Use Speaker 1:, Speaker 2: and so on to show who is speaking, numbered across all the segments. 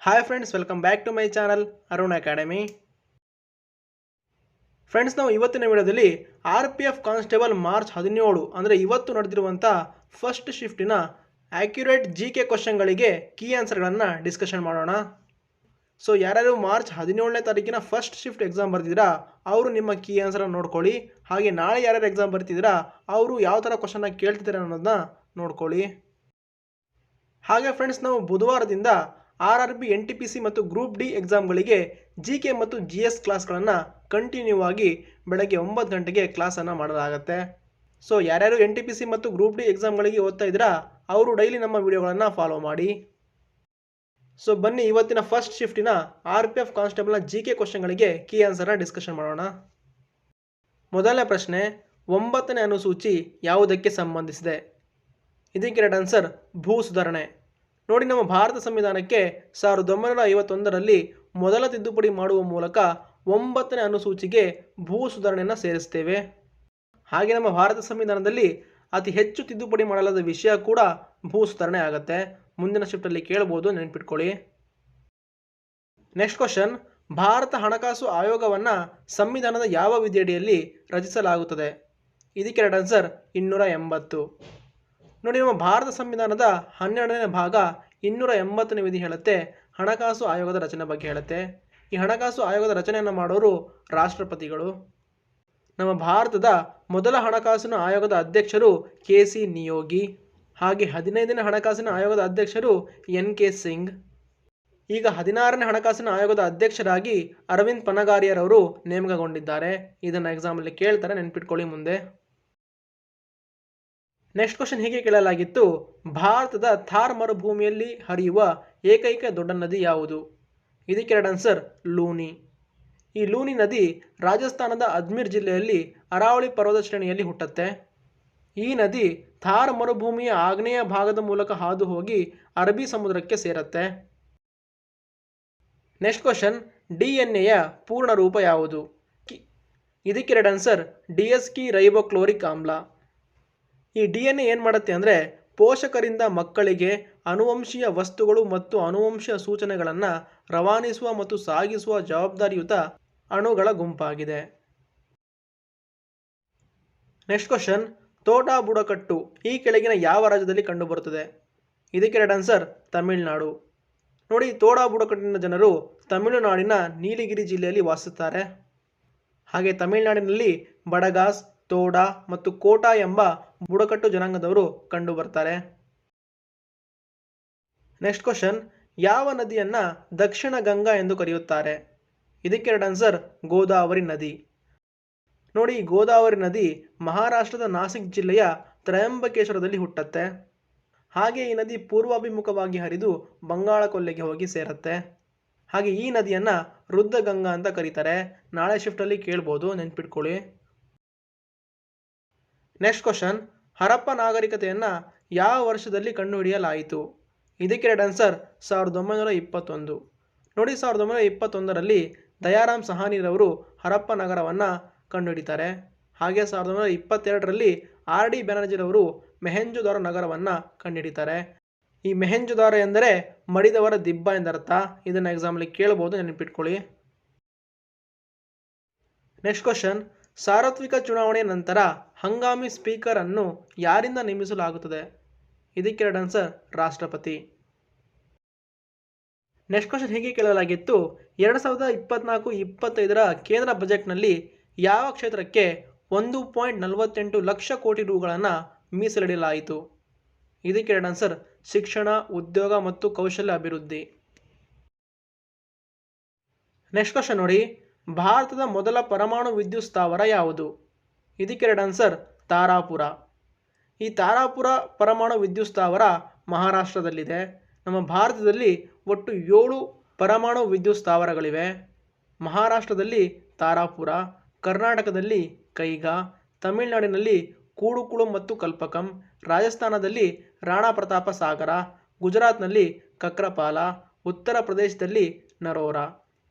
Speaker 1: Hi friends, welcome back to my channel Arun academy. Friends, ನಾವು ಇವತ್ತಿನ ವಿಡಿಯೋದಲ್ಲಿ RPF ಕಾನ್ಸ್ಟೇಬಲ್ ಮಾರ್ಚ್ 17 ಅಂದರೆ ಇವತ್ತು ನಡೆದಿರುವಂಥ ಫಸ್ಟ್ ಶಿಫ್ಟಿನ ಆ್ಯಕ್ಯುರೇಟ್ GK ಕ್ವಶನ್ಗಳಿಗೆ ಕೀ ಆನ್ಸರ್ಗಳನ್ನು ಡಿಸ್ಕಷನ್ ಮಾಡೋಣ. ಸೊ ಯಾರ್ಯಾರು ಮಾರ್ಚ್ 17ನೇ ತಾರೀಕಿನ ಫಸ್ಟ್ ಶಿಫ್ಟ್ ಎಕ್ಸಾಮ್ ಬರ್ತಿದ್ದೀರಾ ಅವರು ನಿಮ್ಮ ಕೀ ಆನ್ಸರನ್ನು ನೋಡ್ಕೊಳ್ಳಿ. ಹಾಗೆ ನಾಳೆ ಯಾರ್ಯಾರು ಎಕ್ಸಾಮ್ ಬರ್ತಿದ್ದೀರಾ ಅವರು ಯಾವ ಥರ ಕ್ವಶನ್ನ ಕೇಳ್ತಿದ್ದಾರೆ ಅನ್ನೋದನ್ನ ನೋಡ್ಕೊಳ್ಳಿ. ಹಾಗೆ ಫ್ರೆಂಡ್ಸ್, ನಾವು ಬುಧವಾರದಿಂದ RRB NTPC ಮತ್ತು ಗ್ರೂಪ್ ಡಿ ಎಕ್ಸಾಮ್ಗಳಿಗೆ GK ಮತ್ತು GS ಕ್ಲಾಸ್ಗಳನ್ನು ಕಂಟಿನ್ಯೂ ಆಗಿ ಬೆಳಗ್ಗೆ 9 ಗಂಟೆಗೆ ಕ್ಲಾಸನ್ನು ಮಾಡಲಾಗುತ್ತೆ. ಸೊ ಯಾರ್ಯಾರು NTPC ಮತ್ತು ಗ್ರೂಪ್ ಡಿ ಎಕ್ಸಾಮ್ಗಳಿಗೆ ಓದ್ತಾ ಇದ್ದೀರಾ ಅವರು ಡೈಲಿ ನಮ್ಮ ವಿಡಿಯೋಗಳನ್ನು ಫಾಲೋ ಮಾಡಿ. ಸೊ ಬನ್ನಿ ಇವತ್ತಿನ ಫಸ್ಟ್ ಶಿಫ್ಟಿನ RPF ಕಾನ್ಸ್ಟೇಬಲ್ನ GK ಕ್ವಶನ್ಗಳಿಗೆ ಕೀ ಆನ್ಸರ್ನ ಡಿಸ್ಕಷನ್ ಮಾಡೋಣ. ಮೊದಲನೇ ಪ್ರಶ್ನೆ, 9ನೇ ಅನುಸೂಚಿ ಯಾವುದಕ್ಕೆ ಸಂಬಂಧಿಸಿದೆ? ಇದಕ್ಕೆ ರೈಟ್ ಆನ್ಸರ್ ಭೂ ಸುಧಾರಣೆ. ನೋಡಿ, ನಮ್ಮ ಭಾರತ ಸಂವಿಧಾನಕ್ಕೆ 1951ರಲ್ಲಿ ಮೊದಲ ತಿದ್ದುಪಡಿ ಮಾಡುವ ಮೂಲಕ 9ನೇ ಅನುಸೂಚಿಗೆ ಭೂ ಸುಧಾರಣೆಯನ್ನು ಸೇರಿಸ್ತೇವೆ. ಹಾಗೆ ನಮ್ಮ ಭಾರತ ಸಂವಿಧಾನದಲ್ಲಿ ಅತಿ ಹೆಚ್ಚು ತಿದ್ದುಪಡಿ ಮಾಡಲಾದ ವಿಷಯ ಕೂಡ ಭೂ ಸುಧಾರಣೆ ಆಗುತ್ತೆ. ಮುಂದಿನ ಶಿಫ್ಟಲ್ಲಿ ಕೇಳ್ಬೋದು, ನೆನ್ಪಿಟ್ಕೊಳ್ಳಿ. ನೆಕ್ಸ್ಟ್ ಕ್ವಶನ್, ಭಾರತ ಹಣಕಾಸು ಆಯೋಗವನ್ನು ಸಂವಿಧಾನದ ಯಾವ ವಿಧಿಯಡಿಯಲ್ಲಿ ರಚಿಸಲಾಗುತ್ತದೆ? ಇದಕ್ಕೆ ರೈಟ್ ಆನ್ಸರ್ 280. ನೋಡಿ, ನಮ್ಮ ಭಾರತ ಸಂವಿಧಾನದ 12ನೇ ಭಾಗ 280ನೇ ವಿಧಿ ಹೇಳುತ್ತೆ ಹಣಕಾಸು ಆಯೋಗದ ರಚನೆ ಬಗ್ಗೆ ಹೇಳುತ್ತೆ. ಈ ಹಣಕಾಸು ಆಯೋಗದ ರಚನೆಯನ್ನು ಮಾಡೋರು ರಾಷ್ಟ್ರಪತಿಗಳು. ನಮ್ಮ ಭಾರತದ ಮೊದಲ ಹಣಕಾಸಿನ ಆಯೋಗದ ಅಧ್ಯಕ್ಷರು KC ನಿಯೋಗಿ. ಹಾಗೆ 15ನೇ ಹಣಕಾಸಿನ ಆಯೋಗದ ಅಧ್ಯಕ್ಷರು NK ಸಿಂಗ್. ಈಗ 16ನೇ ಹಣಕಾಸಿನ ಆಯೋಗದ ಅಧ್ಯಕ್ಷರಾಗಿ ಅರವಿಂದ್ ಪನಗಾರಿಯರವರು ನೇಮಕಗೊಂಡಿದ್ದಾರೆ. ಇದನ್ನು ಎಕ್ಸಾಮಲ್ಲಿ ಕೇಳ್ತಾರೆ, ನೆನ್ಪಿಟ್ಕೊಳ್ಳಿ ಮುಂದೆ. ನೆಕ್ಸ್ಟ್ ಕ್ವಶನ್ ಹೀಗೆ ಕೇಳಲಾಗಿತ್ತು, ಭಾರತದ ಥಾರ್ ಮರುಭೂಮಿಯಲ್ಲಿ ಹರಿಯುವ ಏಕೈಕ ದೊಡ್ಡ ನದಿ ಯಾವುದು? ಇದಕ್ಕೆ ರೈಟ್ ಆನ್ಸರ್ ಲೂನಿ. ಈ ಲೂನಿ ನದಿ ರಾಜಸ್ಥಾನದ ಅಜ್ಮೀರ್ ಜಿಲ್ಲೆಯಲ್ಲಿ ಅರಾವಳಿ ಪರ್ವತ ಶ್ರೇಣಿಯಲ್ಲಿ ಹುಟ್ಟುತ್ತೆ. ಈ ನದಿ ಥಾರ್ ಮರುಭೂಮಿಯ ಆಗ್ನೇಯ ಭಾಗದ ಮೂಲಕ ಹಾದು ಹೋಗಿ ಅರಬ್ಬಿ ಸಮುದ್ರಕ್ಕೆ ಸೇರುತ್ತೆ. ನೆಕ್ಸ್ಟ್ ಕ್ವಶನ್, DNA ಪೂರ್ಣ ರೂಪ ಯಾವುದು? ಇದಕ್ಕೆ ರೈಟ್ ಆನ್ಸರ್ DSK ರೈಬೋಕ್ಲೋರಿಕ್ ಆಮ್ಲ. ಈ DNA ಏನು ಮಾಡುತ್ತೆ ಅಂದರೆ ಪೋಷಕರಿಂದ ಮಕ್ಕಳಿಗೆ ಅನುವಂಶೀಯ ವಸ್ತುಗಳು ಮತ್ತು ಅನುವಂಶೀಯ ಸೂಚನೆಗಳನ್ನು ರವಾನಿಸುವ ಮತ್ತು ಸಾಗಿಸುವ ಜವಾಬ್ದಾರಿಯುತ ಅಣುಗಳ ಗುಂಪಾಗಿದೆ. ನೆಕ್ಸ್ಟ್ ಕ್ವಶನ್, ತೋಟಾ ಬುಡಕಟ್ಟು ಈ ಕೆಳಗಿನ ಯಾವ ರಾಜ್ಯದಲ್ಲಿ ಕಂಡುಬರುತ್ತದೆ? ಇದಕ್ಕೆ ರೈಟ್ ಆನ್ಸರ್ ತಮಿಳುನಾಡು. ನೋಡಿ, ತೋಡಾ ಬುಡಕಟ್ಟಿನ ಜನರು ತಮಿಳುನಾಡಿನ ನೀಲಗಿರಿ ಜಿಲ್ಲೆಯಲ್ಲಿ ವಾಸಿಸುತ್ತಾರೆ. ಹಾಗೆ ತಮಿಳುನಾಡಿನಲ್ಲಿ ಬಡಗಾಸ್, ತೋಡಾ ಮತ್ತು ಕೋಟಾ ಎಂಬ ಬುಡಕಟ್ಟು ಜನಾಂಗದವರು ಕಂಡು ಬರ್ತಾರೆ. ನೆಕ್ಸ್ಟ್ ಕ್ವಶನ್, ಯಾವ ನದಿಯನ್ನು ದಕ್ಷಿಣ ಗಂಗಾ ಎಂದು ಕರೆಯುತ್ತಾರೆ? ಇದಕ್ಕೆ ರೈಟ್ ಆನ್ಸರ್ ಗೋದಾವರಿ ನದಿ. ನೋಡಿ, ಗೋದಾವರಿ ನದಿ ಮಹಾರಾಷ್ಟ್ರದ ನಾಸಿಕ್ ಜಿಲ್ಲೆಯ ತ್ರಯಂಬಕೇಶ್ವರದಲ್ಲಿ ಹುಟ್ಟುತ್ತೆ. ಹಾಗೆ ಈ ನದಿ ಪೂರ್ವಾಭಿಮುಖವಾಗಿ ಹರಿದು ಬಂಗಾಳ ಕೊಲ್ಲಿಗೆ ಹೋಗಿ ಸೇರುತ್ತೆ. ಹಾಗೆ ಈ ನದಿಯನ್ನು ರುದ್ರಗಂಗಾ ಅಂತ ಕರೀತಾರೆ. ನಾಳೆ ಶಿಫ್ಟಲ್ಲಿ ಕೇಳ್ಬೋದು, ನೆನ್ಪಿಟ್ಕೊಳ್ಳಿ. ನೆಕ್ಸ್ಟ್ ಕ್ವಶನ್, ಹರಪ್ಪ ನಾಗರಿಕತೆಯನ್ನು ಯಾವ ವರ್ಷದಲ್ಲಿ ಕಂಡುಹಿಡಿಯಲಾಯಿತು? ಇದಕ್ಕೆ ರೈಟ್ ಆನ್ಸರ್ 1921. ನೋಡಿ, 1921ರಲ್ಲಿ ದಯಾರಾಮ್ ಸಹಾನಿರವರು ಹರಪ್ಪ ನಗರವನ್ನು ಕಂಡುಹಿಡಿತಾರೆ. ಹಾಗೆ 1922ರಲ್ಲಿ RD ಬ್ಯಾನರ್ಜಿರವರು ಮೆಹೆಂಜೊದಾರೋ ನಗರವನ್ನು ಕಂಡುಹಿಡಿತಾರೆ. ಈ ಮೆಹೆಂಜೊದಾರೋ ಎಂದರೆ ಮಡಿದವರ ದಿಬ್ಬ ಎಂದರ್ಥ. ಇದನ್ನು ಎಕ್ಸಾಮಲ್ಲಿ ಕೇಳ್ಬೋದು, ನೆನಪಿಟ್ಕೊಳ್ಳಿ. ನೆಕ್ಸ್ಟ್ ಕ್ವಶನ್, ಸಾರ್ವತ್ರಿಕ ಚುನಾವಣೆಯ ನಂತರ ಹಂಗಾಮಿ ಸ್ಪೀಕರ್ ಅನ್ನು ಯಾರಿಂದ ನೇಮಿಸಲಾಗುತ್ತದೆ? ಇದಕ್ಕೆ ರೈಟ್ ಆನ್ಸರ್ ರಾಷ್ಟ್ರಪತಿ. ನೆಕ್ಸ್ಟ್ ಕ್ವಶನ್ ಹೀಗೆ ಕೇಳಲಾಗಿತ್ತು, 2024-25ರ ಕೇಂದ್ರ ಬಜೆಟ್ನಲ್ಲಿ ಯಾವ ಕ್ಷೇತ್ರಕ್ಕೆ 1.48 ಲಕ್ಷ ಕೋಟಿ ರೂಗಳನ್ನು ಮೀಸಲಿಡಲಾಯಿತು? ಇದಕ್ಕೆ ರೈಟ್ ಆನ್ಸರ್ ಶಿಕ್ಷಣ, ಉದ್ಯೋಗ ಮತ್ತು ಕೌಶಲ್ಯ ಅಭಿವೃದ್ಧಿ. ನೆಕ್ಸ್ಟ್ ಕ್ವಶನ್ ನೋಡಿ, ಭಾರತದ ಮೊದಲ ಪರಮಾಣು ವಿದ್ಯುತ್ ಸ್ಥಾವರ ಯಾವುದು? ಇದಕ್ಕೆ ರೈಟ್ ಆನ್ಸರ್ ತಾರಾಪುರ. ಈ ತಾರಾಪುರ ಪರಮಾಣು ವಿದ್ಯುತ್ ಸ್ಥಾವರ ಮಹಾರಾಷ್ಟ್ರದಲ್ಲಿದೆ. ನಮ್ಮ ಭಾರತದಲ್ಲಿ ಒಟ್ಟು 7 ಪರಮಾಣು ವಿದ್ಯುತ್ ಸ್ಥಾವರಗಳಿವೆ. ಮಹಾರಾಷ್ಟ್ರದಲ್ಲಿ ತಾರಾಪುರ, ಕರ್ನಾಟಕದಲ್ಲಿ ಕೈಗಾ, ತಮಿಳುನಾಡಿನಲ್ಲಿ ಕೂಡುಕುಳು ಮತ್ತು ಕಲ್ಪಕಂ, ರಾಜಸ್ಥಾನದಲ್ಲಿ ರಾಣಾ ಪ್ರತಾಪ ಸಾಗರ, ಗುಜರಾತ್ನಲ್ಲಿ ಕಕ್ರಪಾಲ, ಉತ್ತರ ಪ್ರದೇಶದಲ್ಲಿ ನರೋರಾ.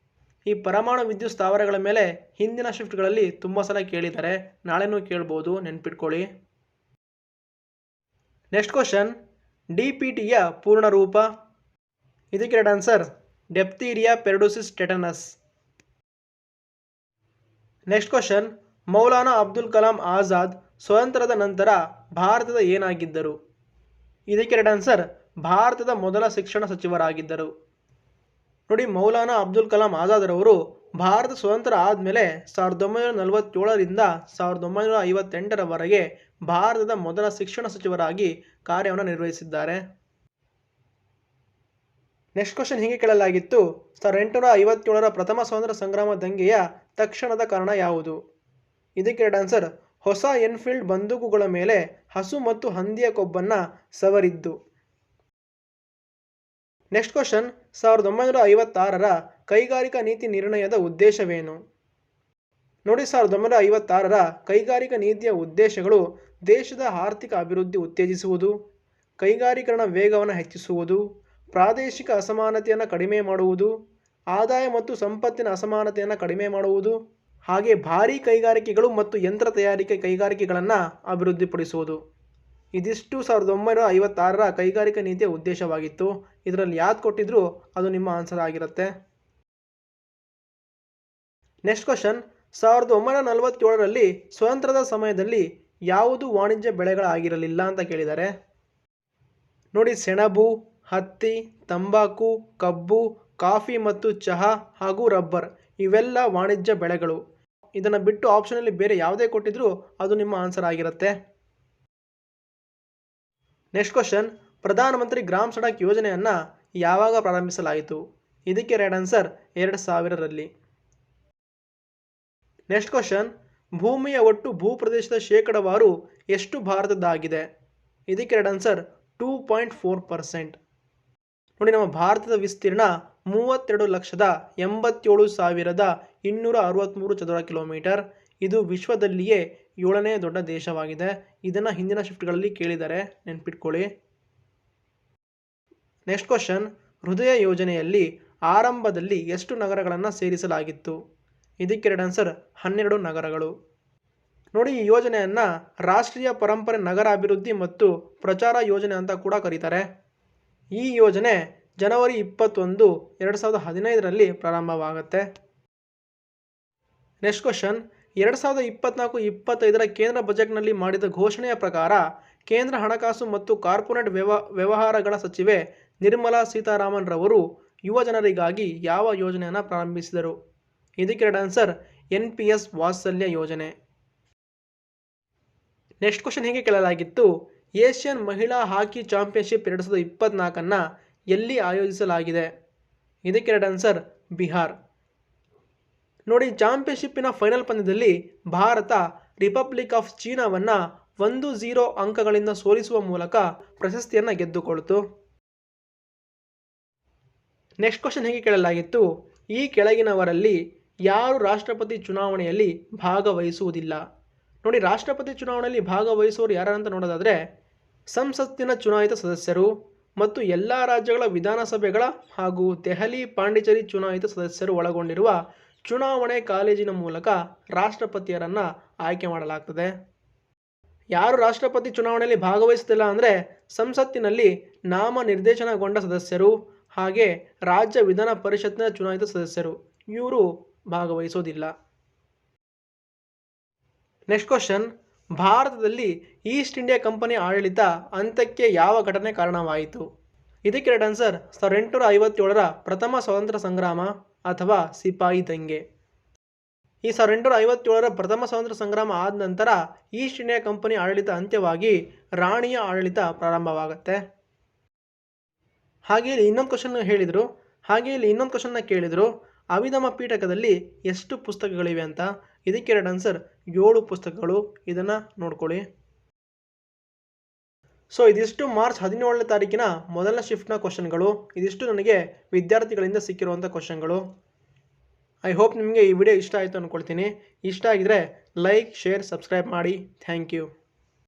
Speaker 1: ಈ ಪರಮಾಣು ವಿದ್ಯುತ್ ಸ್ಥಾವರಗಳ ಮೇಲೆ ಹಿಂದಿನ ಶಿಫ್ಟ್ಗಳಲ್ಲಿ ತುಂಬ ಸಲ ಕೇಳಿದ್ದಾರೆ, ನಾಳೆನೂ ಕೇಳ್ಬೋದು, ನೆನ್ಪಿಟ್ಕೊಳ್ಳಿ. ನೆಕ್ಸ್ಟ್ ಕ್ವಶನ್, DPTಯ ಪೂರ್ಣ ರೂಪ? ಇದಕ್ಕೆ right answer diphtheria pertussis tetanus. Next question, Maulana Abdul Kalam Azad ಸ್ವತಂತ್ರದ ನಂತರ ಭಾರತದ ಏನಾಗಿದ್ದರು? ಇದಕ್ಕೆ ರೈಟ್ ಆನ್ಸರ್ ಭಾರತದ ಮೊದಲ ಶಿಕ್ಷಣ ಸಚಿವರಾಗಿದ್ದರು. ನೋಡಿ, ಮೌಲಾನಾ ಅಬ್ದುಲ್ ಕಲಾಂ ಆಜಾದ್ ರವರು ಭಾರತ ಸ್ವತಂತ್ರ ಆದಮೇಲೆ 1947ರಿಂದ 1958ರವರೆಗೆ ಭಾರತದ ಮೊದಲ ಶಿಕ್ಷಣ ಸಚಿವರಾಗಿ ಕಾರ್ಯವನ್ನು ನಿರ್ವಹಿಸಿದ್ದಾರೆ. ನೆಕ್ಸ್ಟ್ ಕ್ವಶನ್ ಹೀಗೆ ಕೇಳಲಾಗಿತ್ತು, 1857ರ ಪ್ರಥಮ ಸ್ವಾತಂತ್ರ್ಯ ಸಂಗ್ರಾಮ ದಂಗೆಯ ತಕ್ಷಣದ ಕಾರಣ ಯಾವುದು? ಇದಕ್ಕೆ ರೈಟ್ ಆನ್ಸರ್ ಹೊಸ ಎನ್ಫೀಲ್ಡ್ ಬಂದೂಕುಗಳ ಮೇಲೆ ಹಸು ಮತ್ತು ಹಂದಿಯ ಕೊಬ್ಬನ್ನು ಸವರಿದ್ದು. ನೆಕ್ಸ್ಟ್ ಕ್ವಶನ್, 1956ರ ಕೈಗಾರಿಕಾ ನೀತಿ ನಿರ್ಣಯದ ಉದ್ದೇಶವೇನು? ನೋಡಿ, 1956ರ ಕೈಗಾರಿಕಾ ನೀತಿಯ ಉದ್ದೇಶಗಳು ದೇಶದ ಆರ್ಥಿಕ ಅಭಿವೃದ್ಧಿ ಉತ್ತೇಜಿಸುವುದು, ಕೈಗಾರೀಕರಣ ವೇಗವನ್ನು ಹೆಚ್ಚಿಸುವುದು, ಪ್ರಾದೇಶಿಕ ಅಸಮಾನತೆಯನ್ನು ಕಡಿಮೆ ಮಾಡುವುದು, ಆದಾಯ ಮತ್ತು ಸಂಪತ್ತಿನ ಅಸಮಾನತೆಯನ್ನು ಕಡಿಮೆ ಮಾಡುವುದು, ಹಾಗೆ ಭಾರೀ ಕೈಗಾರಿಕೆಗಳು ಮತ್ತು ಯಂತ್ರ ತಯಾರಿಕೆ ಕೈಗಾರಿಕೆಗಳನ್ನು ಅಭಿವೃದ್ಧಿಪಡಿಸುವುದು. ಇದಿಷ್ಟು 1956ರ ಕೈಗಾರಿಕಾ ನೀತಿಯ ಉದ್ದೇಶವಾಗಿತ್ತು. ಇದರಲ್ಲಿ ಯಾವ್ದು ಕೊಟ್ಟಿದ್ರು ಅದು ನಿಮ್ಮ ಆನ್ಸರ್ ಆಗಿರುತ್ತೆ. ನೆಕ್ಸ್ಟ್ ಕ್ವಶನ್, 1947ರಲ್ಲಿ ಸ್ವತಂತ್ರದ ಸಮಯದಲ್ಲಿ ಯಾವುದು ವಾಣಿಜ್ಯ ಬೆಳೆಗಳಾಗಿರಲಿಲ್ಲ ಅಂತ ಕೇಳಿದ್ದಾರೆ. ನೋಡಿ, ಸೆಣಬು, ಹತ್ತಿ, ತಂಬಾಕು, ಕಬ್ಬು, ಕಾಫಿ ಮತ್ತು ಚಹಾ ಹಾಗೂ ರಬ್ಬರ್ ಇವೆಲ್ಲ ವಾಣಿಜ್ಯ ಬೆಳೆಗಳು. ಇದನ್ನು ಬಿಟ್ಟು ಆಪ್ಷನಲ್ಲಿ ಬೇರೆ ಯಾವುದೇ ಕೊಟ್ಟಿದ್ರು ಅದು ನಿಮ್ಮ ಆನ್ಸರ್ ಆಗಿರುತ್ತೆ. ನೆಕ್ಸ್ಟ್ ಕ್ವಶನ್, ಪ್ರಧಾನಮಂತ್ರಿ ಗ್ರಾಮ್ ಸಡಕ್ ಯೋಜನೆಯನ್ನು ಯಾವಾಗ ಪ್ರಾರಂಭಿಸಲಾಯಿತು? ಇದಕ್ಕೆ ರೈಟ್ ಆನ್ಸರ್ 2000ರಲ್ಲಿ. ನೆಕ್ಸ್ಟ್ ಕ್ವಶನ್, ಭೂಮಿಯ ಒಟ್ಟು ಭೂಪ್ರದೇಶದ ಶೇಕಡವಾರು ಎಷ್ಟು ಭಾರತದ್ದಾಗಿದೆ? ಇದಕ್ಕೆ ರೈಟ್ ಆನ್ಸರ್ 2.4%. ನೋಡಿ, ನಮ್ಮ ಭಾರತದ ವಿಸ್ತೀರ್ಣ 32,87,263 ಚದರ ಕಿಲೋಮೀಟರ್. ಇದು ವಿಶ್ವದಲ್ಲಿಯೇ 7ನೇ ದೊಡ್ಡ ದೇಶವಾಗಿದೆ. ಇದನ್ನು ಹಿಂದಿನ ಶಿಫ್ಟ್ಗಳಲ್ಲಿ ಕೇಳಿದ್ದಾರೆ, ನೆನ್ಪಿಟ್ಕೊಳ್ಳಿ. ನೆಕ್ಸ್ಟ್ ಕ್ವಶನ್, ಹೃದಯ ಯೋಜನೆಯಲ್ಲಿ ಆರಂಭದಲ್ಲಿ ಎಷ್ಟು ನಗರಗಳನ್ನು ಸೇರಿಸಲಾಗಿತ್ತು? ಇದಕ್ಕೆ ರೈಟ್ ಆನ್ಸರ್ 12 ನಗರಗಳು. ನೋಡಿ, ಈ ಯೋಜನೆಯನ್ನು ರಾಷ್ಟ್ರೀಯ ಪರಂಪರೆ ನಗರ ಅಭಿವೃದ್ಧಿ ಮತ್ತು ಪ್ರಚಾರ ಯೋಜನೆ ಅಂತ ಕೂಡ ಕರೀತಾರೆ. ಈ ಯೋಜನೆ ಜನವರಿ 21, 2015ರಲ್ಲಿ ಪ್ರಾರಂಭವಾಗುತ್ತೆ. ನೆಕ್ಸ್ಟ್ ಕ್ವಶನ್, 2024-25ರ ಕೇಂದ್ರ ಬಜೆಟ್ನಲ್ಲಿ ಮಾಡಿದ ಘೋಷಣೆಯ ಪ್ರಕಾರ ಕೇಂದ್ರ ಹಣಕಾಸು ಮತ್ತು ಕಾರ್ಪೊರೇಟ್ ವ್ಯವಹಾರಗಳ ಸಚಿವೆ ನಿರ್ಮಲಾ ಸೀತಾರಾಮನ್ ರವರು ಯುವ ಜನರಿಗಾಗಿ ಯಾವ ಯೋಜನೆಯನ್ನು ಪ್ರಾರಂಭಿಸಿದರು? ಇದಕ್ಕೆ ರೈಟ್ ಆನ್ಸರ್ NPS ವಾತ್ಸಲ್ಯ ಯೋಜನೆ. ನೆಕ್ಸ್ಟ್ ಕ್ವಶನ್ ಹೀಗೆ ಕೇಳಲಾಗಿತ್ತು, ಏಷ್ಯನ್ ಮಹಿಳಾ ಹಾಕಿ ಚಾಂಪಿಯನ್ಶಿಪ್ 2024 ಎಲ್ಲಿ ಆಯೋಜಿಸಲಾಗಿದೆ? ಇದಕ್ಕೆ ರೈಟ್ ಆನ್ಸರ್ ಬಿಹಾರ್. ನೋಡಿ, ಚಾಂಪಿಯನ್ಶಿಪ್ಪಿನ ಫೈನಲ್ ಪಂದ್ಯದಲ್ಲಿ ಭಾರತ ರಿಪಬ್ಲಿಕ್ ಆಫ್ ಚೀನಾವನ್ನು 1-0 ಅಂಕಗಳಿಂದ ಸೋಲಿಸುವ ಮೂಲಕ ಪ್ರಶಸ್ತಿಯನ್ನು ಗೆದ್ದುಕೊಳ್ತು. ನೆಕ್ಸ್ಟ್ ಕ್ವಶನ್ ಹೀಗೆ ಕೇಳಲಾಗಿತ್ತು, ಈ ಕೆಳಗಿನವರಲ್ಲಿ ಯಾರು ರಾಷ್ಟ್ರಪತಿ ಚುನಾವಣೆಯಲ್ಲಿ ಭಾಗವಹಿಸುವುದಿಲ್ಲ? ನೋಡಿ, ರಾಷ್ಟ್ರಪತಿ ಚುನಾವಣೆಯಲ್ಲಿ ಭಾಗವಹಿಸುವವರು ಯಾರಂತ ನೋಡೋದಾದರೆ ಸಂಸತ್ತಿನ ಚುನಾಯಿತ ಸದಸ್ಯರು ಮತ್ತು ಎಲ್ಲ ರಾಜ್ಯಗಳ ವಿಧಾನಸಭೆಗಳ ಹಾಗೂ ದೆಹಲಿ, ಪಾಂಡಿಚೇರಿ ಚುನಾಯಿತ ಸದಸ್ಯರು ಒಳಗೊಂಡಿರುವ ಚುನಾವಣೆ ಕಾಲೇಜಿನ ಮೂಲಕ ರಾಷ್ಟ್ರಪತಿಯರನ್ನು ಆಯ್ಕೆ ಮಾಡಲಾಗ್ತದೆ. ಯಾರು ರಾಷ್ಟ್ರಪತಿ ಚುನಾವಣೆಯಲ್ಲಿ ಭಾಗವಹಿಸುತ್ತಿಲ್ಲ ಅಂದರೆ ಸಂಸತ್ತಿನಲ್ಲಿ ನಾಮ ನಿರ್ದೇಶನಗೊಂಡ ಸದಸ್ಯರು ಹಾಗೆ ರಾಜ್ಯ ವಿಧಾನ ಪರಿಷತ್ನ ಚುನಾಯಿತ ಸದಸ್ಯರು, ಇವರು ಭಾಗವಹಿಸೋದಿಲ್ಲ. ನೆಕ್ಸ್ಟ್ ಕ್ವಶನ್, ಭಾರತದಲ್ಲಿ ಈಸ್ಟ್ ಇಂಡಿಯಾ ಕಂಪನಿ ಆಡಳಿತ ಅಂತ್ಯಕ್ಕೆ ಯಾವ ಘಟನೆ ಕಾರಣವಾಯಿತು? ಇದಕ್ಕೆ ರೈಟ್ ಆನ್ಸರ್ 1857ರ ಪ್ರಥಮ ಸ್ವಾತಂತ್ರ್ಯ ಸಂಗ್ರಾಮ ಅಥವಾ ಸಿಪಾಯಿ ದಂಗೆ. ಈ 1857ರ ಪ್ರಥಮ ಸ್ವಾತಂತ್ರ್ಯ ಸಂಗ್ರಾಮ ಆದ ನಂತರ ಈಸ್ಟ್ ಇಂಡಿಯಾ ಕಂಪನಿ ಆಡಳಿತ ಅಂತ್ಯವಾಗಿ ರಾಣಿಯ ಆಡಳಿತ ಪ್ರಾರಂಭವಾಗುತ್ತೆ. ಹಾಗೆ ಇಲ್ಲಿ ಇನ್ನೊಂದು ಕ್ವಶನ್ನ ಕೇಳಿದರು, ಅಭಿಧಮ್ಮ ಪೀಠಕದಲ್ಲಿ ಎಷ್ಟು ಪುಸ್ತಕಗಳಿವೆ ಅಂತ? ಇದಕ್ಕೆ ರೈಟ್ ಆನ್ಸರ್ 7 ಪುಸ್ತಕಗಳು. ಇದನ್ನು ನೋಡ್ಕೊಳ್ಳಿ. ಸೊ ಇದಿಷ್ಟು ಮಾರ್ಚ್ 17ನೇ ತಾರೀಕಿನ ಮೊದಲ ಶಿಫ್ಟ್ನ ಕ್ವಶನ್ಗಳು. ಇದಿಷ್ಟು ನನಗೆ ವಿದ್ಯಾರ್ಥಿಗಳಿಂದ ಸಿಕ್ಕಿರುವಂಥ ಕ್ವಶನ್ಗಳು. ಐ ಹೋಪ್ ನಿಮಗೆ ಈ ವಿಡಿಯೋ ಇಷ್ಟ ಆಯಿತು ಅಂದ್ಕೊಳ್ತೀನಿ. ಇಷ್ಟ ಆಗಿದ್ರೆ ಲೈಕ್, ಶೇರ್, ಸಬ್ಸ್ಕ್ರೈಬ್ ಮಾಡಿ. Thank you.